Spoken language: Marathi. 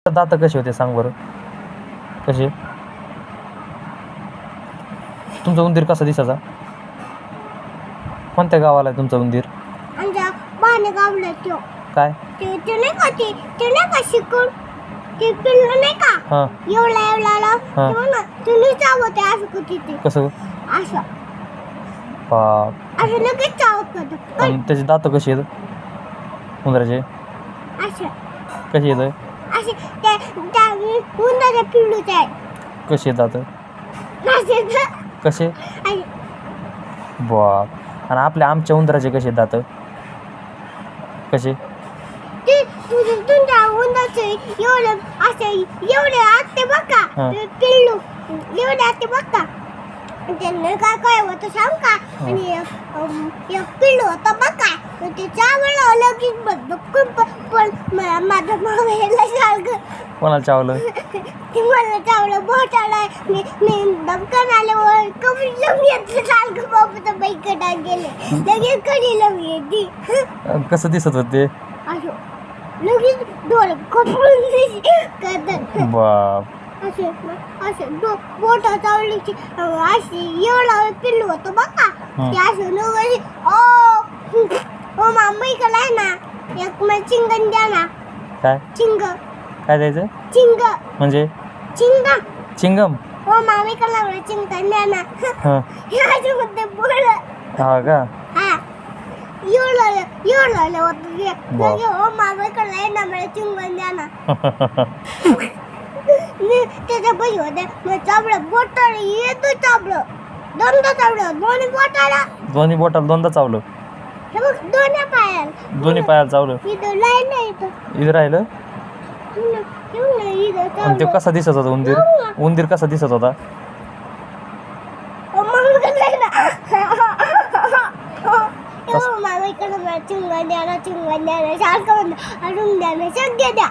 दात कसे होते सांग बरं. कसे तुमचा उंदीर कसा दिसायचा? कोणत्या गावाला आहे तुमचा उंदीर? आमच्या बाने गावला तो काय ते नाही का ते नाही का शिकून ते पिल्लू नाही का हां एवढा हां. ते म्हणा तुम्ही चावते असं कुठे ते कसं असं बाप. असं लगेच चावत होतं आणि त्याचे दात कसे आहेत उंदराचे? असं कसे येत असे त्या त्या उंदराच्या पिल्लूचे आहे कसे दात असे कसे असे. बाप. आणि आमच्या उंदराचे कसे दात कसे? ते तुमच्या उंदराचे एवढे असे एवढे असते बघा हां. ते पिल्लू एवढे असते बघा त्यांना काय होतं सांग का आणि एक पिल्लू होतं बघा ते चावलं लगेच बघ पण माझं मावेला सारखं कोणाला चावलं? ते मला चावलं बोटाला मी दमकन आल्यावर कमी घेतलं सारखं बाबा बाईकडे गेले लगेच कधी लवी येते कसं दिसत होते? असं लगेच डोळे कपडून करतात बाप. असे असे बोटा चावलीची अशी एवढा पिल्लू होतं बघा ते असं लगेच ओ मामा इकडे आहे ना एक मला चिंगन द्या ना. काय काय द्यायचं चिंग म्हणजे? चिंग चिंगम. हो मामीकडे लागलं चिंगन द्या ना हां ह्याच्यामध्ये बोल हा का? हा एवढं होतं ते लगे हो मामीकडे आहे ना मला चिंगन द्या ना त्याच्या पैसे होते मग चाबलं बोटाला येतो चाबलं दोनदा चाबलं दोन्ही बोटाला दोन्ही बोटाला दोनदा चावलं? हे बघ दोन्ही पायाला दोन्ही पायाला चावलं? इथं लाईन नाही इथं इथं राहिलं? इथं आणि ते कसा दिसत होता उंदीर? उंदीर कसा दिसत होता? मामा इकडं चिंगण द्या ना सारखं म्हणलं अजून द्या ना सगळं द्या.